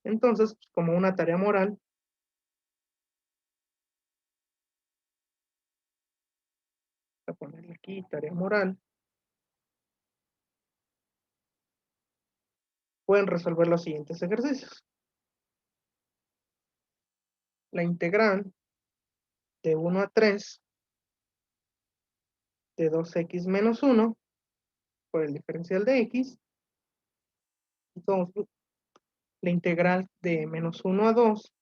entonces, como una tarea moral, voy a ponerle aquí tarea moral, pueden resolver los siguientes ejercicios. La integral de 1 a 3 de 2x menos 1 por el diferencial de x, entonces la integral de menos 1 a 2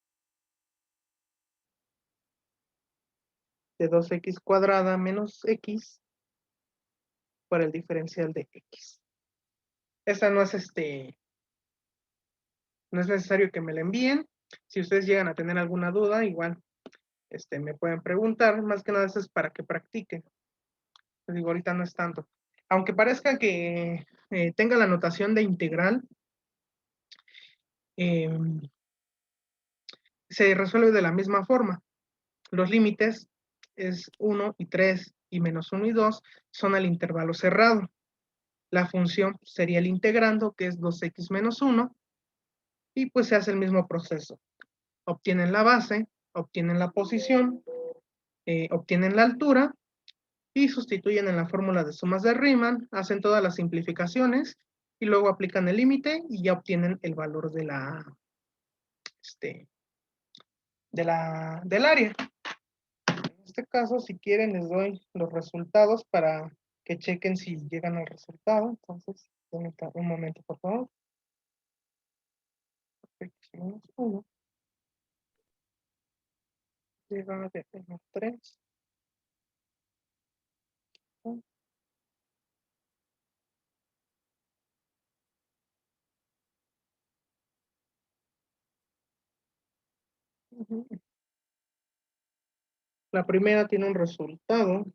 de 2x cuadrada menos x fuera el diferencial de x. Esta no es no es necesario que me la envíen. Si ustedes llegan a tener alguna duda, igual me pueden preguntar. Más que nada, eso es para que practiquen. Les digo, ahorita no es tanto. Aunque parezca que tenga la notación de integral, se resuelve de la misma forma. Los límites es 1 y 3 y menos 1 y 2 son al intervalo cerrado. La función sería el integrando, que es 2x menos 1, y pues se hace el mismo proceso. Obtienen la base, obtienen la posición, obtienen la altura, y sustituyen en la fórmula de sumas de Riemann, hacen todas las simplificaciones, y luego aplican el límite, y ya obtienen el valor de del área. En este caso, si quieren, les doy los resultados para que chequen si llegan al resultado. Entonces, un momento, por favor. X menos 1 llega de 1 a 3. La primera tiene un resultado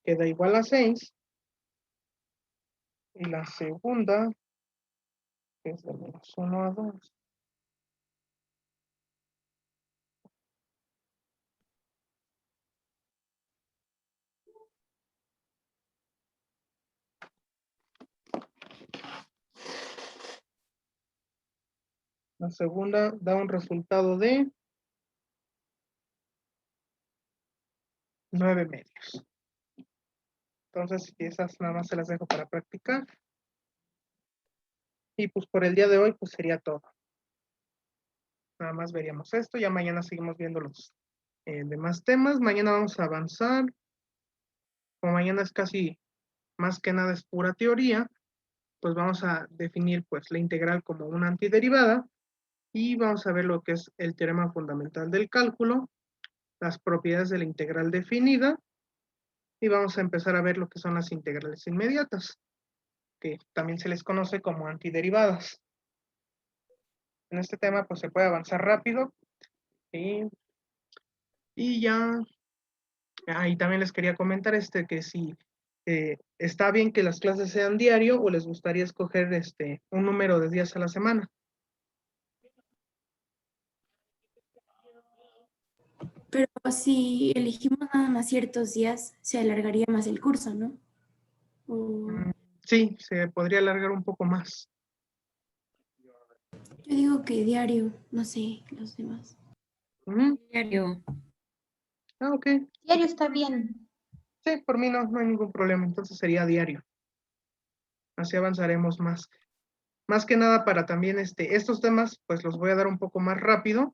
que da igual a 6. Y la segunda, que es de menos 1 a 2. La segunda da un resultado de 9 medios. Entonces, esas nada más se las dejo para practicar. Y pues por el día de hoy, pues sería todo. Nada más veríamos esto. Ya mañana seguimos viendo los demás temas. Mañana vamos a avanzar. Como mañana es casi más que nada es pura teoría, pues vamos a definir pues la integral como una antiderivada. Y vamos a ver lo que es el teorema fundamental del cálculo, las propiedades de la integral definida, y vamos a empezar a ver lo que son las integrales inmediatas, que también se les conoce como antiderivadas. En este tema pues se puede avanzar rápido, y ya, ahí también les quería comentar que si está bien que las clases sean diario o les gustaría escoger un número de días a la semana. Pero si elegimos nada más ciertos días, se alargaría más el curso, ¿no? Sí, se podría alargar un poco más. Yo digo que diario, no sé, los demás. Diario. Ah, ok. Diario está bien. Sí, por mí no hay ningún problema, entonces sería diario. Así avanzaremos más. Más que nada para también estos temas, pues los voy a dar un poco más rápido,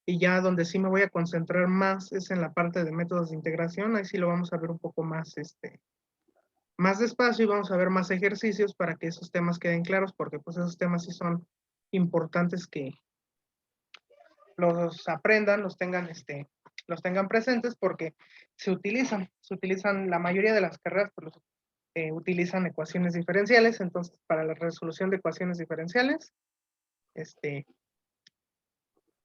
y ya donde sí me voy a concentrar más es en la parte de métodos de integración. Ahí sí lo vamos a ver un poco más, más despacio, y vamos a ver más ejercicios para que esos temas queden claros, porque pues esos temas sí son importantes que los aprendan, los tengan presentes, porque se utilizan la mayoría de las carreras, pues utilizan ecuaciones diferenciales. Entonces para la resolución de ecuaciones diferenciales,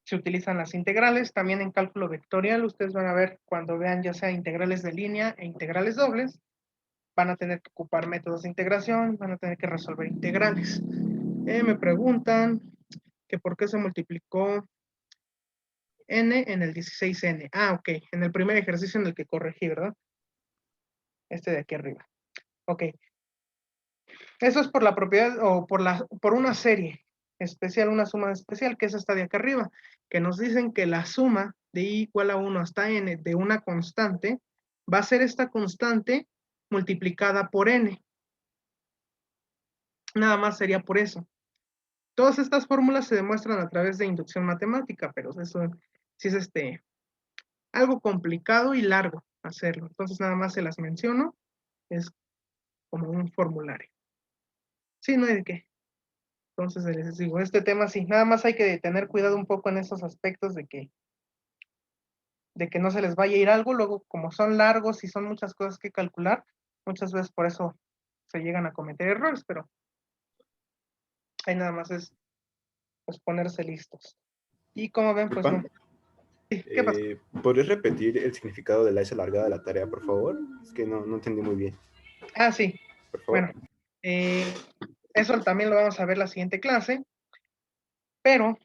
se utilizan las integrales. También en cálculo vectorial, ustedes van a ver cuando vean ya sea integrales de línea e integrales dobles, van a tener que ocupar métodos de integración, van a tener que resolver integrales. Me preguntan que por qué se multiplicó n en el 16n. Ah, ok, en el primer ejercicio en el que corregí, ¿verdad? De aquí arriba. Ok. Eso es por la propiedad, o por una serie especial, una suma especial, que es esta de acá arriba, que nos dicen que la suma de i igual a 1 hasta n de una constante va a ser esta constante multiplicada por n. Nada más sería por eso. Todas estas fórmulas se demuestran a través de inducción matemática, pero eso sí es algo complicado y largo hacerlo. Entonces nada más se las menciono, es como un formulario. Sí, no hay de qué. Entonces les digo, este tema sí, nada más hay que tener cuidado un poco en esos aspectos de que no se les vaya a ir algo. Luego, como son largos y son muchas cosas que calcular, Muchas veces por eso se llegan a cometer errores, pero ahí nada más es pues ponerse listos. Y como ven, pues no. Disculpa, Sí, ¿qué pasa? ¿podrías repetir el significado de la S alargada de la tarea, por favor? Es que no entendí muy bien. Ah, sí. Por favor. Bueno, eso también lo vamos a ver la siguiente clase, pero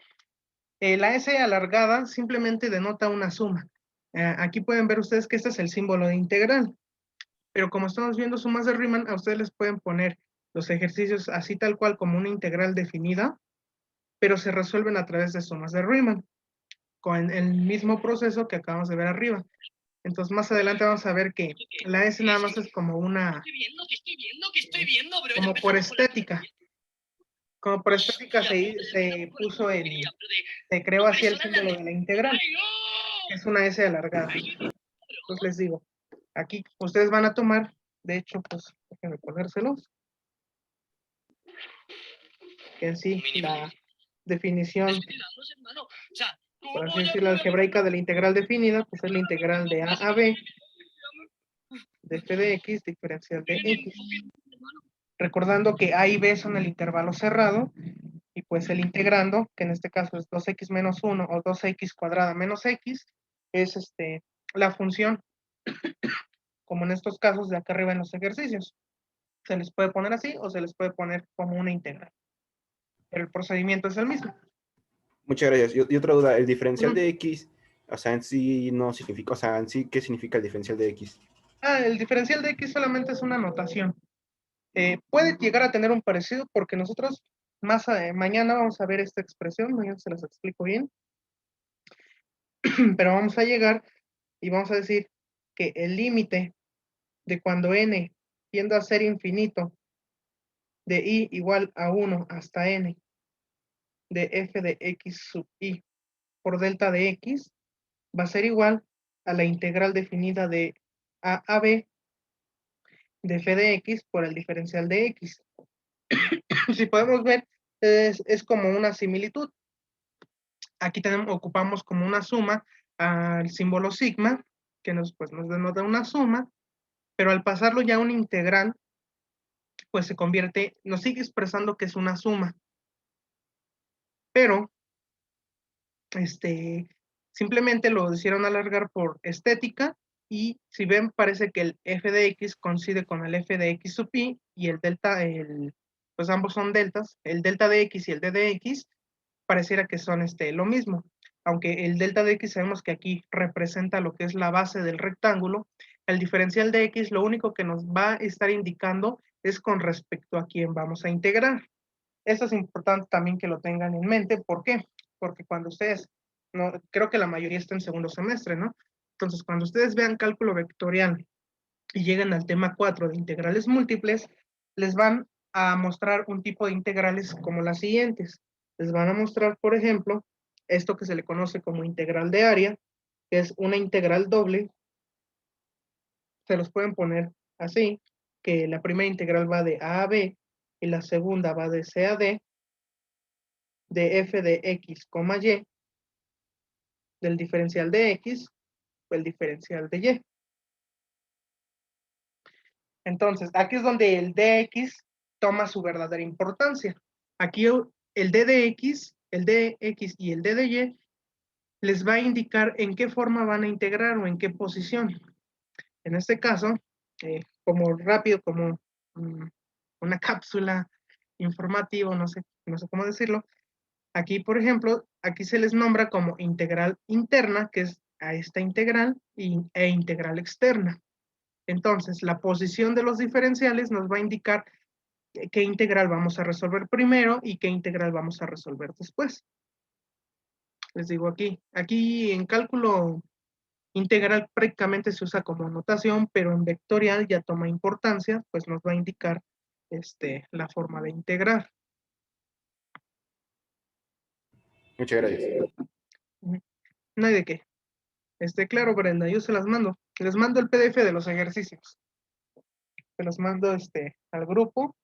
la S alargada simplemente denota una suma. Aquí pueden ver ustedes que este es el símbolo de integral, pero como estamos viendo sumas de Riemann, a ustedes les pueden poner los ejercicios así tal cual como una integral definida, pero se resuelven a través de sumas de Riemann, con el mismo proceso que acabamos de ver arriba. Entonces más adelante vamos a ver que la S nada más es como una, como por estética. Como por estética se puso se creó así el símbolo de la integral, que es una S alargada. Entonces les digo, aquí ustedes van a tomar, de hecho, pues déjenme ponérselos, que en sí la definición, por así decirlo, algebraica de la integral definida, pues es la integral de A a B de f de x diferencial de x. Recordando que A y B son el intervalo cerrado, y pues el integrando, que en este caso es 2x menos 1 o 2x cuadrada menos x, es la función, como en estos casos de acá arriba en los ejercicios. Se les puede poner así o se les puede poner como una integral. Pero el procedimiento es el mismo. Muchas gracias. Y otra duda, ¿el diferencial de X, o sea, en sí no significa, o sea, en sí, ¿qué significa el diferencial de X? El diferencial de x solamente es una notación. Puede llegar a tener un parecido porque nosotros mañana vamos a ver esta expresión, mañana se las explico bien, pero vamos a llegar y vamos a decir que el límite de cuando n tiende a ser infinito de i igual a 1 hasta n de f de x sub i por delta de x va a ser igual a la integral definida de a a b de f de x por el diferencial de x. Si podemos ver, es como una similitud. Aquí ocupamos como una suma al símbolo sigma, que nos denota una suma, pero al pasarlo ya a un integral, pues se convierte, nos sigue expresando que es una suma. Pero, simplemente lo hicieron alargar por estética, y si ven, parece que el f de x coincide con el f de x sub i, y el delta, pues ambos son deltas, el delta de x y el d de x, pareciera que son lo mismo, aunque el delta de x sabemos que aquí representa lo que es la base del rectángulo. El diferencial de x lo único que nos va a estar indicando es con respecto a quién vamos a integrar. Eso es importante también que lo tengan en mente. ¿Por qué? Porque cuando ustedes, no, creo que la mayoría está en segundo semestre, ¿no? Entonces, cuando ustedes vean cálculo vectorial y lleguen al tema 4 de integrales múltiples, les van a mostrar un tipo de integrales como las siguientes. Les van a mostrar, por ejemplo, esto que se le conoce como integral de área, que es una integral doble. Se los pueden poner así, que la primera integral va de A a B y la segunda va de C a D, de f de x, y, del diferencial de x o el diferencial de y. Entonces, aquí es donde el dx toma su verdadera importancia. Aquí el d de x, el dx y el d de y les va a indicar en qué forma van a integrar o en qué posición. En este caso, como rápido, como una cápsula informativa, no sé cómo decirlo. Aquí, por ejemplo, aquí se les nombra como integral interna, que es a esta integral, e integral externa. Entonces, la posición de los diferenciales nos va a indicar qué integral vamos a resolver primero y qué integral vamos a resolver después. Les digo aquí en cálculo integral prácticamente se usa como notación, pero en vectorial ya toma importancia, pues nos va a indicar la forma de integrar. Muchas gracias. No hay de qué. Claro, Brenda, yo se las mando. Les mando el PDF de los ejercicios. Se los mando al grupo.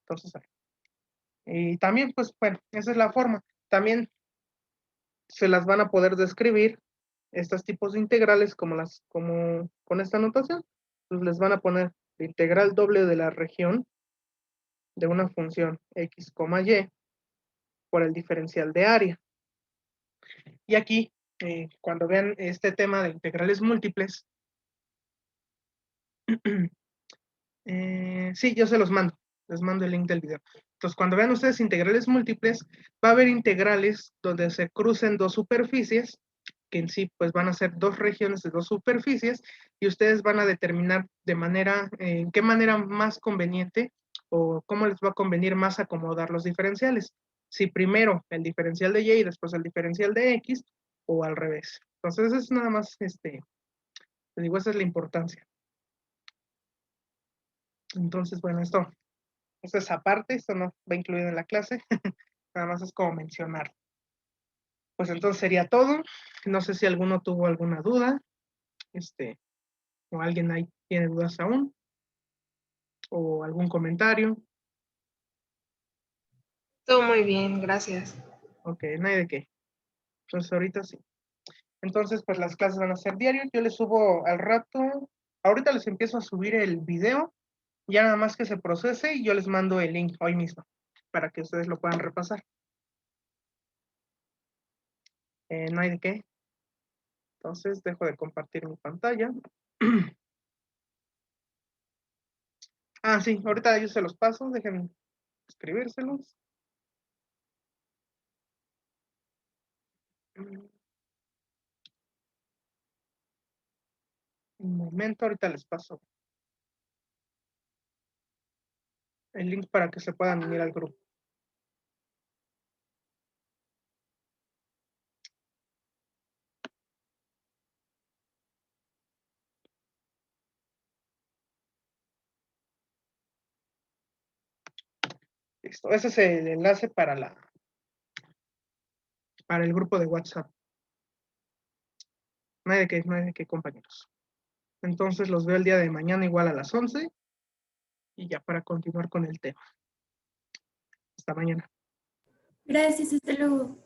Entonces, y también, pues, bueno, esa es la forma. También se las van a poder describir estos tipos de integrales como con esta notación. pues les van a poner la integral doble de la región de una función x, y por el diferencial de área. Y aquí, cuando vean este tema de integrales múltiples, sí, yo se los mando, les mando el link del video. Entonces, cuando vean ustedes integrales múltiples, va a haber integrales donde se crucen dos superficies, que en sí pues van a ser dos regiones de dos superficies, y ustedes van a determinar en qué manera más conveniente o cómo les va a convenir más acomodar los diferenciales. Si primero el diferencial de y y después el diferencial de x, o al revés. Entonces, es nada más, les digo, esa es la importancia. Entonces, bueno, esto es aparte, esto no va incluido en la clase, nada más es como mencionar. Pues entonces sería todo. No sé si alguno tuvo alguna duda, o alguien ahí tiene dudas aún, o algún comentario. Todo muy bien, gracias. Ok, no hay de qué. Entonces ahorita sí. Entonces, pues las clases van a ser diario. Yo les subo al rato. Ahorita les empiezo a subir el video, ya nada más que se procese y yo les mando el link hoy mismo para que ustedes lo puedan repasar. No hay de qué. Entonces dejo de compartir mi pantalla. Ah, sí, ahorita yo se los paso, dejen escribírselos. Un momento, ahorita les paso el link para que se puedan unir al grupo. Listo, ese es el enlace para el grupo de WhatsApp. No hay de qué, compañeros. Entonces los veo el día de mañana igual a las 11 y ya para continuar con el tema. Hasta mañana. Gracias, hasta luego.